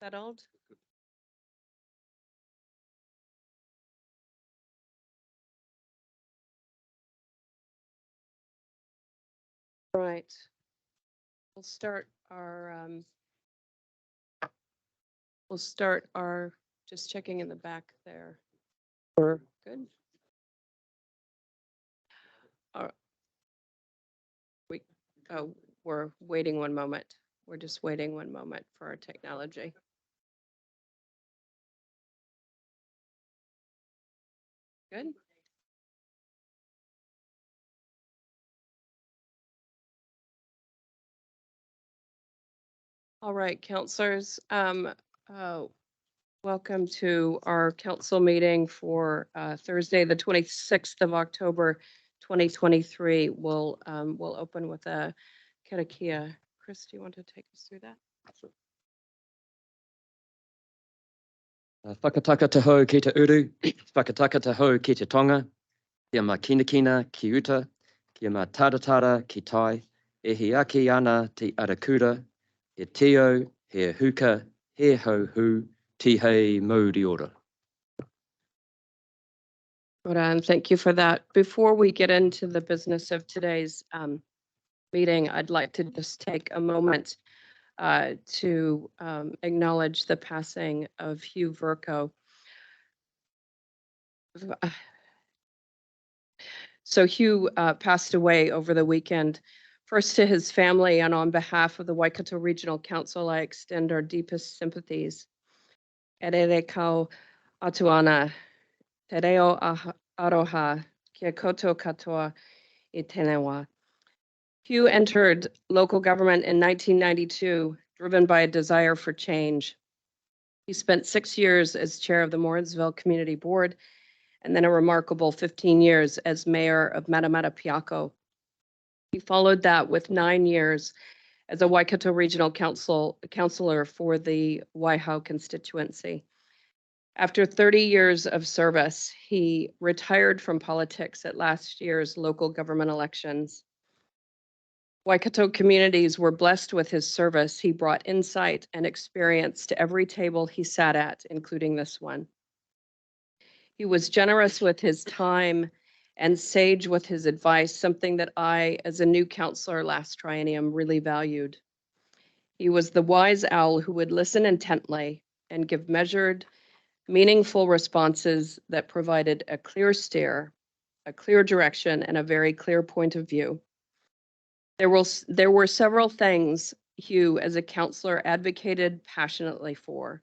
settled? Right. We'll start our just checking in the back there. We're good. Uh, we we're waiting one moment. We're just waiting one moment for our technology. Good. All right, counselors. Welcome to our council meeting for Thursday, the 26th of October, 2023. We'll open with a Karakia. Chris, do you want to take us through that? Whakataka te hau ki te uru, whakataka te hau ki te tonga, kia mā kinakina ki uta, kia mā taratara ki tai, e hi aki ana te arakura, he teo, he huka, he hau hu, ti hei mauri ora. And thank you for that. Before we get into the business of today's meeting, I'd like to just take a moment to acknowledge the passing of Hugh Vercoe. So Hugh passed away over the weekend. First, to his family, and on behalf of the Waikato Regional Council, I extend our deepest sympathies. Erere kau atuana, te reo aroha, kia koto katoa I tenewa. Hugh entered local government in 1992, driven by a desire for change. He spent 6 years as chair of the Morrinsville Community Board, and then a remarkable 15 years as mayor of Matamata-Piako. He followed that with 9 years as a Waikato Regional Councilor for the Waihau constituency. After 30 years of service, he retired from politics at last year's local government elections. Waikato communities were blessed with his service. He brought insight and experience to every table he sat at, including this one. He was generous with his time and sage with his advice, something that I, as a new counselor last triennium, really valued. He was the wise owl who would listen intently and give measured, meaningful responses that provided a clear steer, a clear direction, and a very clear point of view. There were several things Hugh, as a counselor, advocated passionately for: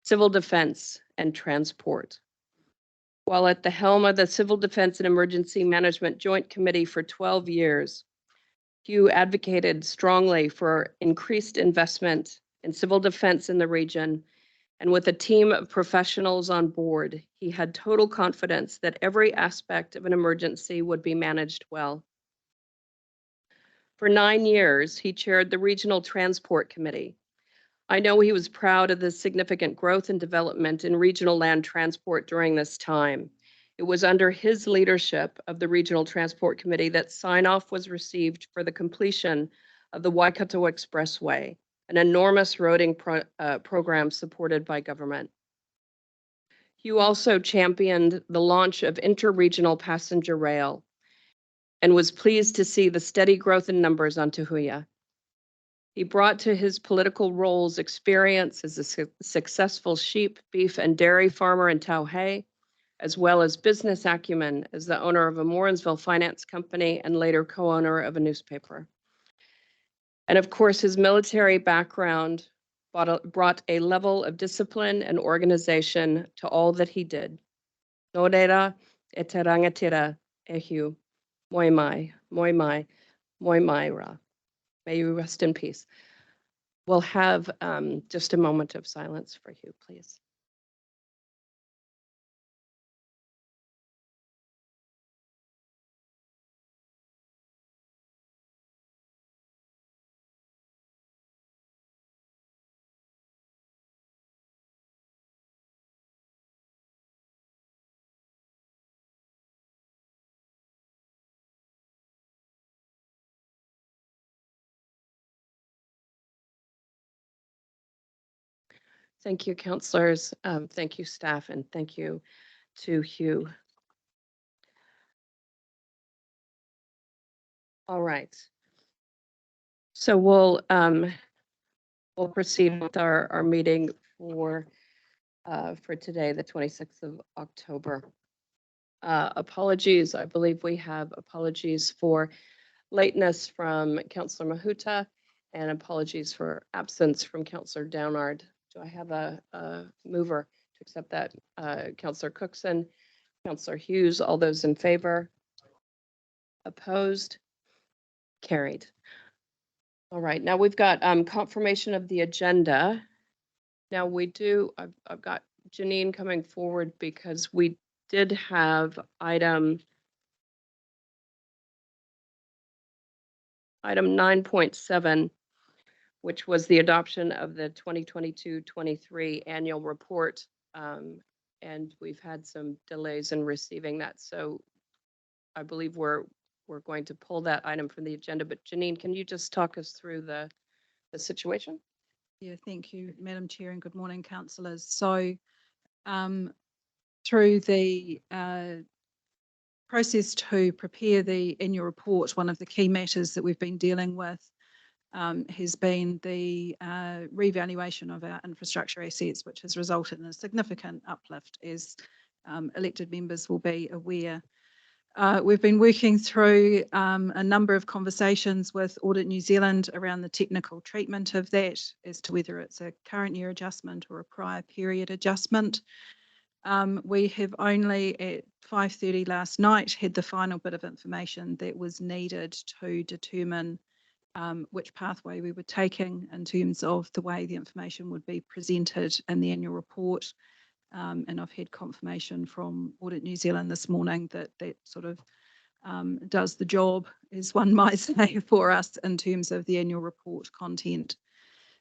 civil defense and transport. While at the helm of the Civil Defense and Emergency Management Joint Committee for 12 years, Hugh advocated strongly for increased investment in civil defense in the region, and with a team of professionals on board, he had total confidence that every aspect of an emergency would be managed well. For 9 years, he chaired the Regional Transport Committee. I know he was proud of the significant growth and development in regional land transport during this time. It was under his leadership of the Regional Transport Committee that sign-off was received for the completion of the Waikato Expressway, an enormous roading program supported by government. Hugh also championed the launch of interregional passenger rail and was pleased to see the steady growth in numbers on Tahuya. He brought to his political roles experience as a successful sheep, beef, and dairy farmer in Tauhei, as well as business acumen as the owner of a Morrinsville finance company and later co-owner of a newspaper. And of course, his military background brought a level of discipline and organization to all that he did. Nō reira e te rangatira e Hugh. Moi mai, moi mai, moi mai ra. May you rest in peace. We'll have just a moment of silence for Hugh, please. Thank you, counselors. Thank you, staff, and thank you to Hugh. All right. So we'll proceed with our meeting for today, the 26th of October. Apologies, I believe we have apologies for lateness from Councillor Mahuta and apologies for absence from Councillor Downard. Do I have a mover to accept that? Councillor Cookson, Councillor Hughes, all those in favor? Opposed? Carried. All right, now we've got confirmation of the agenda. Now I've got Janine coming forward because we did have item 9.7, which was the adoption of the 2022-23 annual report. And we've had some delays in receiving that. So I believe we're going to pull that item from the agenda. But Janine, can you just talk us through the situation? Yeah, thank you, Madam Chair, and good morning, councillors. So through the process to prepare the annual report, one of the key matters that we've been dealing with has been the revaluation of our infrastructure assets, which has resulted in a significant uplift, as elected members will be aware. We've been working through a number of conversations with Audit New Zealand around the technical treatment of that as to whether it's a current year adjustment or a prior period adjustment. We have only at 5:30 last night had the final bit of information that was needed to determine which pathway we were taking in terms of the way the information would be presented in the annual report. And I've had confirmation from Audit New Zealand this morning that that sort of does the job, as one might say, for us in terms of the annual report content.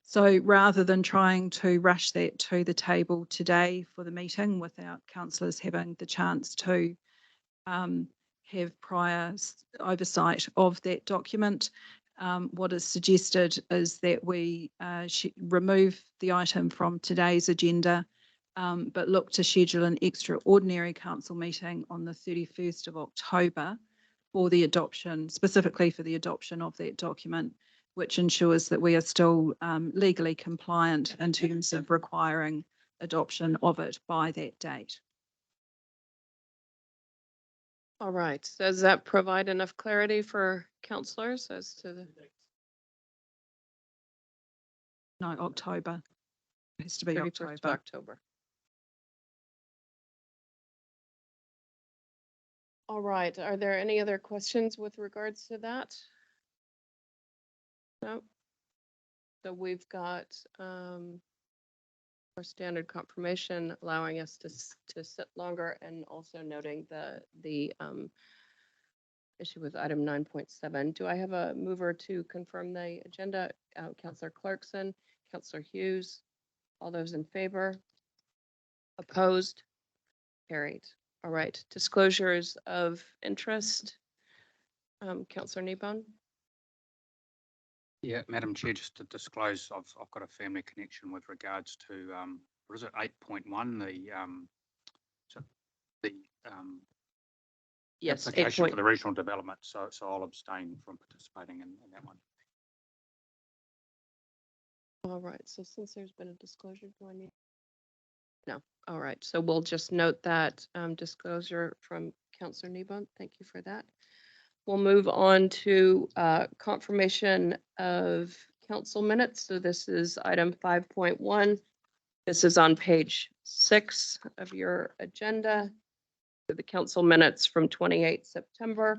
So rather than trying to rush that to the table today for the meeting without councillors having the chance to have prior oversight of that document, what is suggested is that we remove the item from today's agenda, but look to schedule an extraordinary council meeting on the 31st of October for the adoption, specifically for the adoption of that document, which ensures that we are still legally compliant in terms of requiring adoption of it by that date. All right, does that provide enough clarity for councillors as to the? No, October. It has to be 31st of October. All right, are there any other questions with regards to that? No. So we've got our standard confirmation allowing us to sit longer, and also noting the issue with item 9.7. Do I have a mover to confirm the agenda? Councillor Clarkson, Councillor Hughes, all those in favor? Opposed? Carried. All right, disclosures of interest. Councillor Kneebone. Yeah, Madam Chair, just to disclose, I've got a family connection with regards to what is it, 8.1, the Yes, application for the regional development. So I'll abstain from participating in that one. All right, so since there's been a disclosure, do I need? No. All right, so we'll just note that disclosure from Councillor Kneebone. Thank you for that. We'll move on to confirmation of council minutes. So this is item 5.1. This is on page 6 of your agenda. The council minutes from 28 September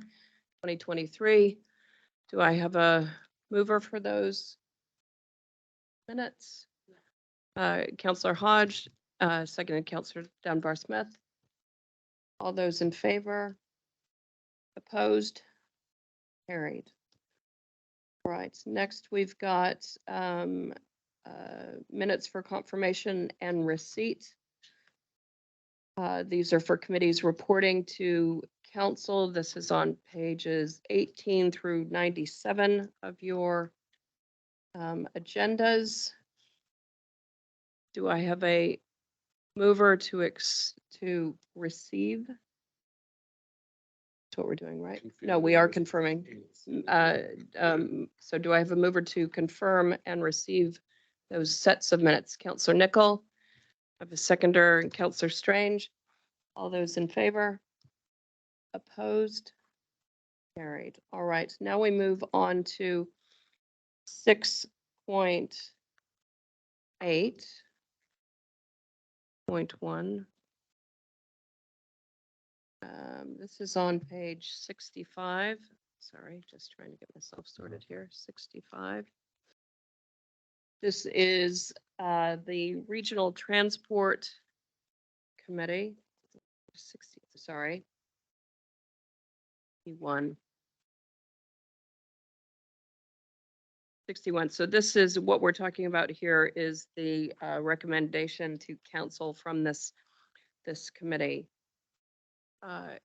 2023. Do I have a mover for those minutes? Councillor Hodge, seconded Councillor Dunbar Smith. All those in favor? Opposed? Carried. All right, next we've got minutes for confirmation and receipt. These are for committees reporting to council. This is on pages 18 through 97 of your agendas. Do I have a mover to receive? That's what we're doing, right? No, we are confirming. So do I have a mover to confirm and receive those sets of minutes? Counselor Nickel, I have a seconder, and Counselor Strange. All those in favor? Opposed? Carried. All right, now we move on to 6.8.1. This is on page 65. Sorry, just trying to get myself sorted here. 65. This is the Regional Transport Committee. 60, sorry. 61. So this is what we're talking about here is the recommendation to council from this committee.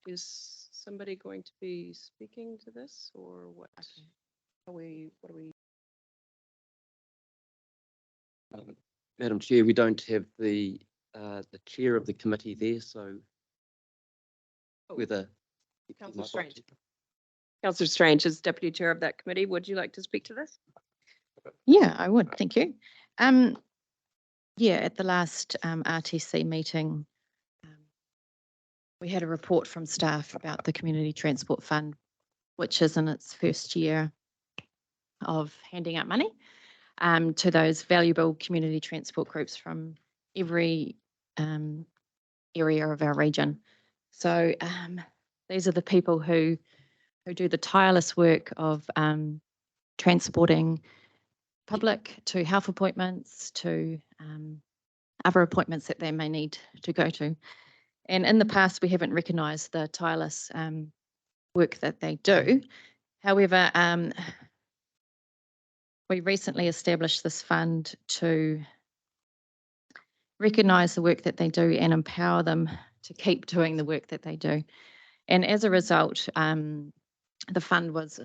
Is somebody going to be speaking to this or what? What are we? Madam Chair, we don't have the chair of the committee there, so whether. Councillor Strange. Councillor Strange is deputy chair of that committee. Would you like to speak to this? Yeah, I would. Thank you. Yeah, at the last RTC meeting, we had a report from staff about the Community Transport Fund, which is in its first year of handing out money to those valuable community transport groups from every area of our region. So these are the people who do the tireless work of transporting public to health appointments, to other appointments that they may need to go to. And in the past, we haven't recognised the tireless work that they do. However, we recently established this fund to recognise the work that they do and empower them to keep doing the work that they do. And as a result, the fund was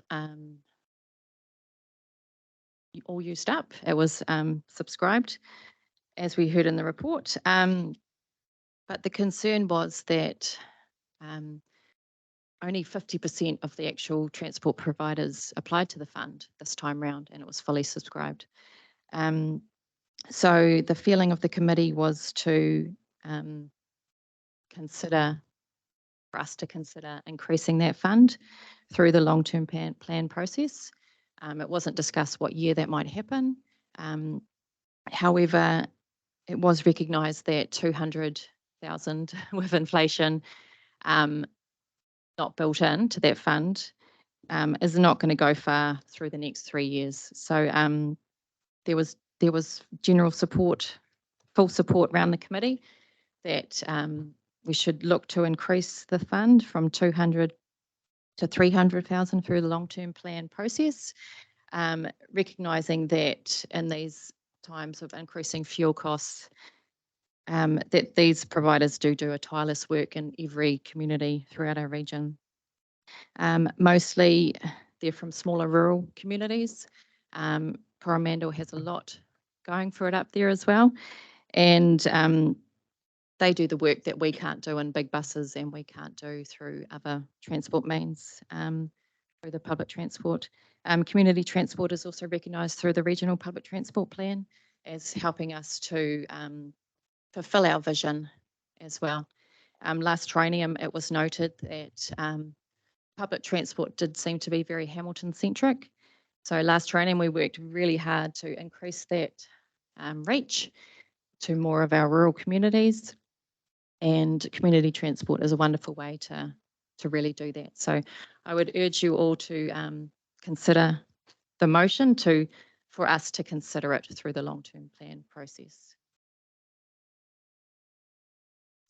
all used up. It was subscribed, as we heard in the report. But the concern was that only 50% of the actual transport providers applied to the fund this time round, and it was fully subscribed. So the feeling of the committee was to consider increasing that fund through the long-term plan process. It wasn't discussed what year that might happen. However, it was recognised that 200,000 with inflation not built into that fund is not going to go far through the next 3 years. So there was general support, full support around the committee that we should look to increase the fund from 200 to 300,000 through the long-term plan process, recognising that in these times of increasing fuel costs, that these providers do a tireless work in every community throughout our region. Mostly they're from smaller rural communities. Coromandel has a lot going for it up there as well. And they do the work that we can't do in big buses and we can't do through other transport means, through the public transport. Community transport is also recognised through the Regional Public Transport Plan as helping us to fulfil our vision as well. Last triennium, it was noted that public transport did seem to be very Hamilton-centric. So last triennium, we worked really hard to increase that reach to more of our rural communities. And community transport is a wonderful way to really do that. So I would urge you all to consider the motion for us to consider it through the long-term plan process.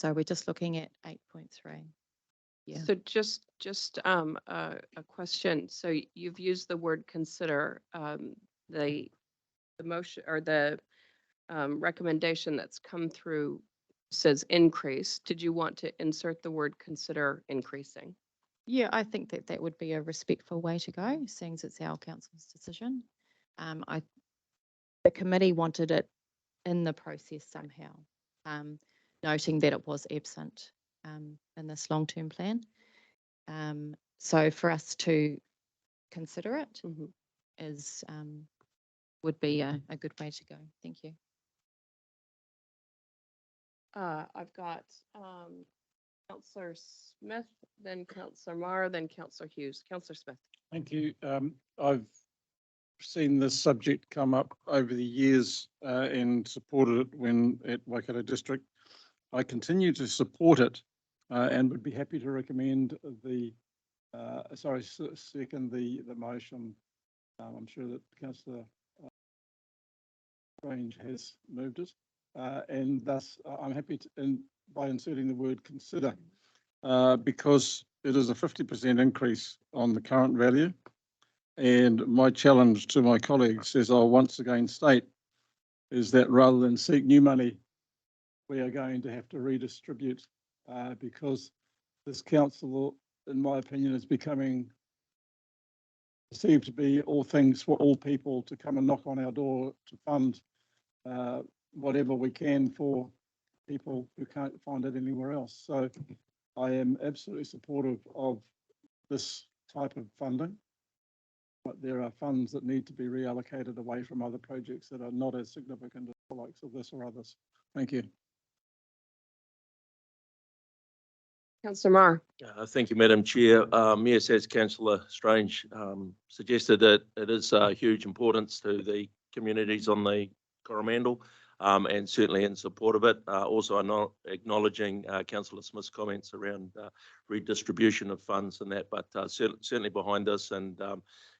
So we're just looking at 8.3. Yeah. So just a question. So you've used the word consider. The motion or the recommendation that's come through says increase. Did you want to insert the word consider increasing? Yeah, I think that would be a respectful way to go, seeing as it's our council's decision. The committee wanted it in the process somehow, noting that it was absent in this long-term plan. So for us to consider it Mhm. is would be a good way to go. Thank you. I've got Councillor Smith, then Councillor Marr, then Councillor Hughes. Councillor Smith. Thank you. I've seen this subject come up over the years and supported it when at Waikato District. I continue to support it and would be happy to recommend second the motion. I'm sure that Councillor Strange has moved it. And thus I'm happy to, by inserting the word consider, because it is a 50% increase on the current value. And my challenge to my colleagues, as I'll once again state, is that rather than seek new money, we are going to have to redistribute because this council, in my opinion, is becoming perceived to be all things for all people, to come and knock on our door to fund whatever we can for people who can't find it anywhere else. So I am absolutely supportive of this type of funding, but there are funds that need to be reallocated away from other projects that are not as significant as the likes of this or others. Thank you. Councillor Marr. Thank you, Madam Chair. Yes, as Councillor Strange suggested, that it is huge importance to the communities on the Coromandel, and certainly in support of it. Also, I'm not acknowledging Councillor Smith's comments around redistribution of funds and that, but certainly behind us, and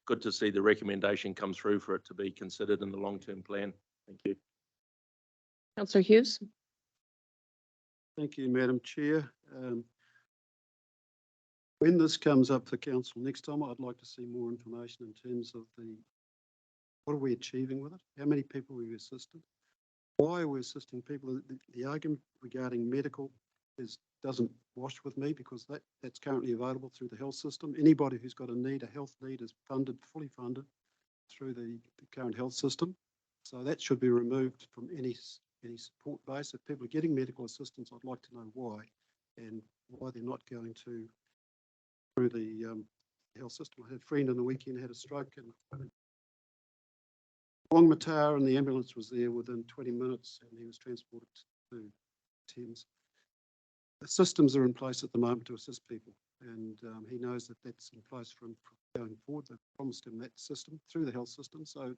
good to see the recommendation come through for it to be considered in the long-term plan. Thank you. Councillor Hughes. Thank you, Madam Chair. When this comes up for council next time, I'd like to see more information in terms of what are we achieving with it? How many people we've assisted? Why are we assisting people? The argument regarding medical doesn't wash with me, because that's currently available through the health system. Anybody who's got a health need is fully funded through the current health system. So that should be removed from any support base. If people are getting medical assistance, I'd like to know why, and why they're not going through the health system. I had a friend on the weekend had a stroke, and Wangmatar, and the ambulance was there within 20 minutes, and he was transported to Thames. The systems are in place at the moment to assist people, and he knows that that's in place from going forward. They've promised him that system through the health system. So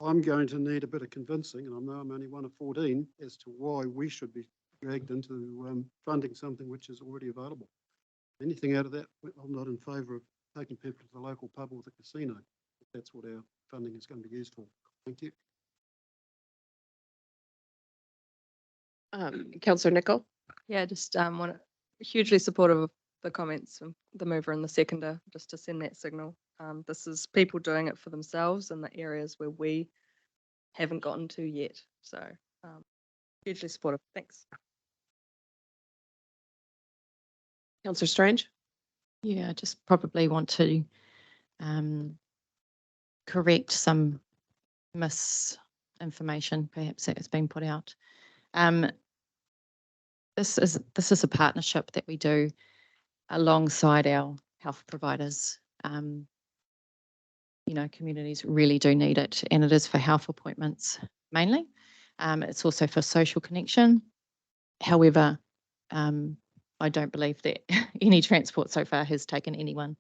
I'm going to need a bit of convincing, and I know I'm only one of 14, as to why we should be dragged into funding something which is already available. Anything out of that, I'm not in favour of taking people to the local pub or the casino, if that's what our funding is going to be used for. Thank you. Councillor Nicol. Yeah, just hugely supportive of the comments from the mover and the seconder, just to send that signal. This is people doing it for themselves in the areas where we haven't gotten to yet. So hugely supportive. Thanks. Councillor Strange. Yeah, I just probably want to correct some misinformation perhaps that has been put out. This is a partnership that we do alongside our health providers. You know, communities really do need it, and it is for health appointments mainly. It's also for social connection. However, I don't believe that any transport so far has taken anyone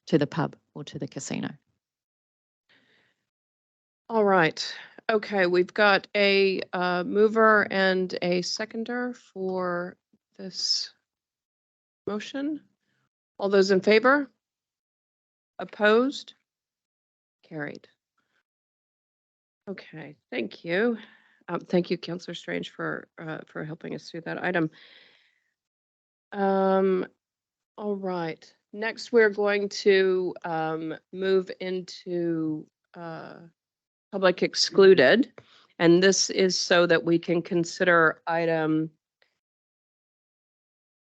to the pub or to the casino. All right. Okay, we've got a mover and a seconder for this motion. All those in favor? Opposed? Carried. Okay, thank you. Thank you, Councillor Strange, for helping us through that item. All right. Next, we're going to move into public excluded, and this is so that we can consider item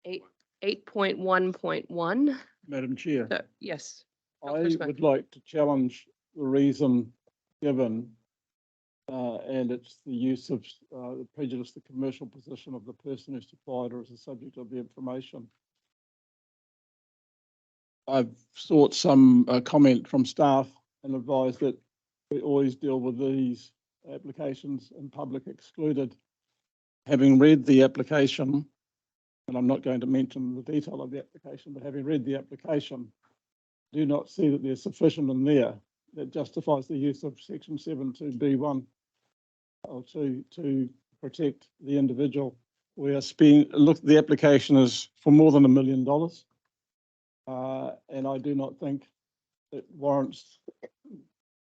8.1.1. Madam Chair, Yes. I would like to challenge the reason given and it's the use of the prejudice, the commercial position of the person who supplied or is the subject of the information. I've sought some comment from staff and advised that we always deal with these applications in public excluded. Having read the application, and I'm not going to mention the detail of the application, but having read the application, do not see that there's sufficient in there that justifies the use of section 7(2)(b)(1) or to protect the individual. We are the application is for more than $1 million. And I do not think it warrants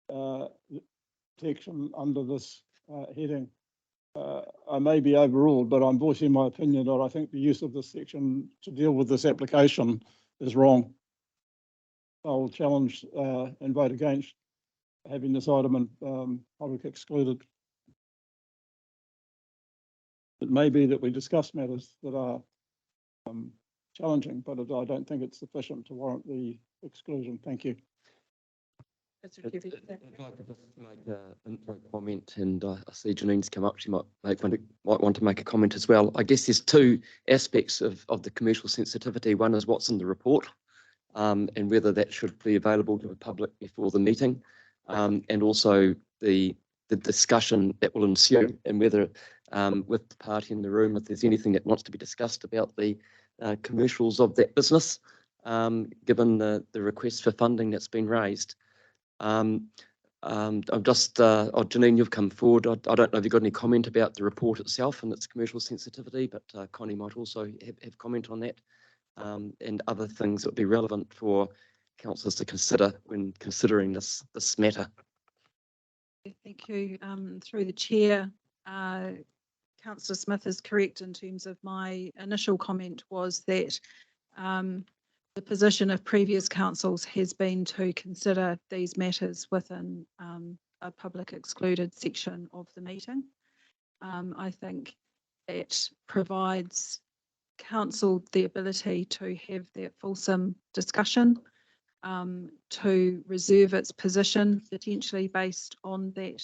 protection under this heading. I may be overruled, but I'm voicing my opinion that I think the use of this section to deal with this application is wrong. I will challenge and vote against having this item in public excluded. It may be that we discuss matters that are challenging, but I don't think it's sufficient to warrant the exclusion. Thank you. If I could just make an intro comment, and I see Janine's come up, she might want to make a comment as well. I guess there's two aspects of the commercial sensitivity. One is what's in the report, and whether that should be available to the public before the meeting, and also the discussion that will ensue, and whether with the party in the room, if there's anything that wants to be discussed about the commercials of that business, given the request for funding that's been raised. I'm just, Janine, you've come forward. I don't know if you've got any comment about the report itself and its commercial sensitivity, but Connie might also have comment on that, and other things that would be relevant for councillors to consider when considering this matter. Thank you. Through the chair, Councillor Smith is correct in terms of my initial comment was that the position of previous councils has been to consider these matters within a public excluded section of the meeting. I think it provides council the ability to have that fulsome discussion, to reserve its position potentially based on that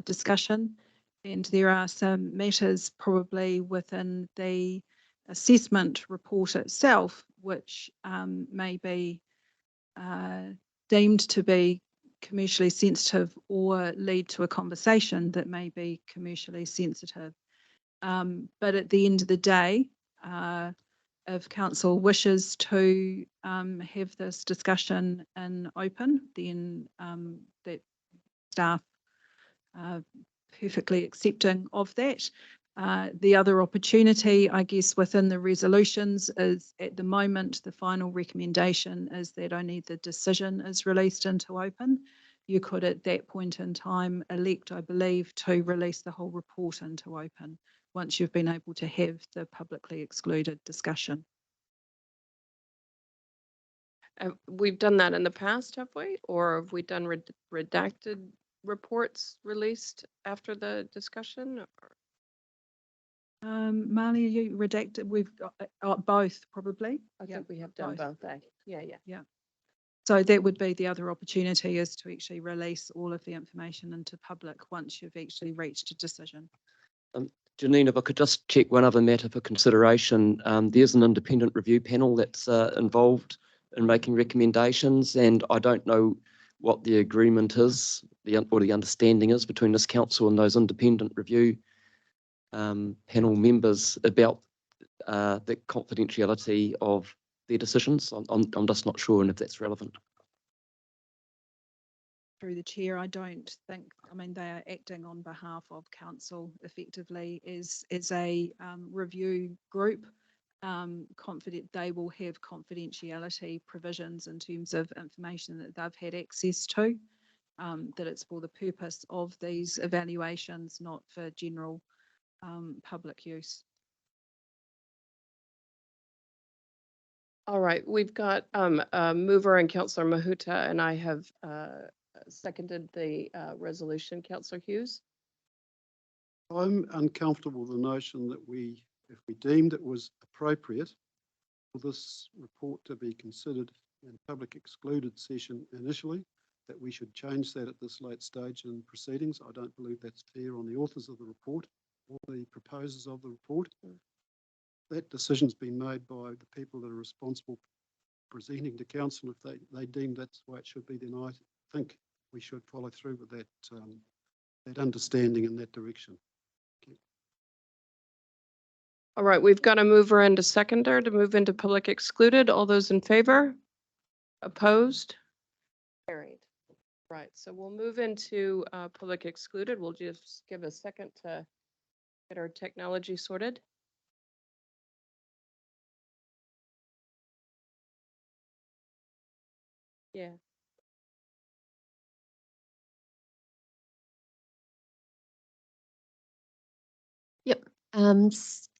discussion. And there are some matters probably within the assessment report itself which may be deemed to be commercially sensitive or lead to a conversation that may be commercially sensitive. But at the end of the day, if council wishes to have this discussion in open, then that staff are perfectly accepting of that. The other opportunity, I guess, within the resolutions is at the moment, the final recommendation is that only the decision is released into open. You could at that point in time elect, I believe, to release the whole report into open once you've been able to have the publicly excluded discussion. We've done that in the past, have we? Or have we done redacted reports released after the discussion? Marley, are you redacted? We've got both probably. I think we have done both. Yeah. So that would be the other opportunity, is to actually release all of the information into public once you've actually reached a decision. Janine, if I could just check one other matter for consideration. There's an independent review panel that's involved in making recommendations, and I don't know what the agreement is, or the understanding is between this council and those independent review panel members about the confidentiality of their decisions. I'm just not sure, and if that's relevant. Through the chair, I don't think, I mean, they are acting on behalf of council effectively as a review group. They will have confidentiality provisions in terms of information that they've had access to, that it's for the purpose of these evaluations, not for general public use. All right, we've got a mover and Councillor Mahuta, and I have seconded the resolution. Councillor Hughes? I'm uncomfortable with the notion that if we deemed it was appropriate for this report to be considered in public excluded session initially, that we should change that at this late stage in proceedings. I don't believe that's fair on the authors of the report or the proposers of the report. That decision's been made by the people that are responsible presenting to council. If they deem that's the way it should be, then I think we should follow through with that, that understanding in that direction. All right, we've got a mover and a seconder to move into public excluded. All those in favor? Opposed? Carried. Right, so we'll move into public excluded. We'll just give a second to get our technology sorted. Yeah. Yep.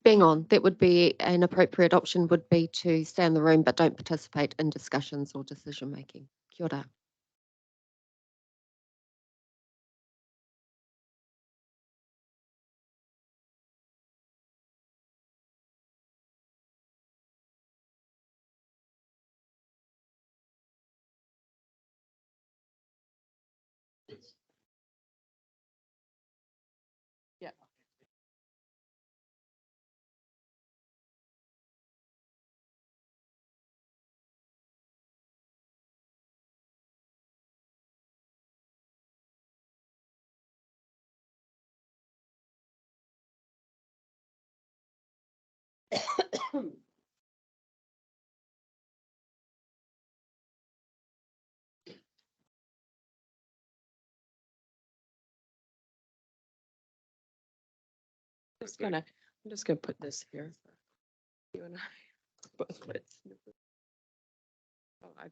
Bang on. That would be an appropriate option would be to stay in the room but don't participate in discussions or decision making. Kia ora. Yeah. I'm just gonna put this here. For you and I both. Oh, I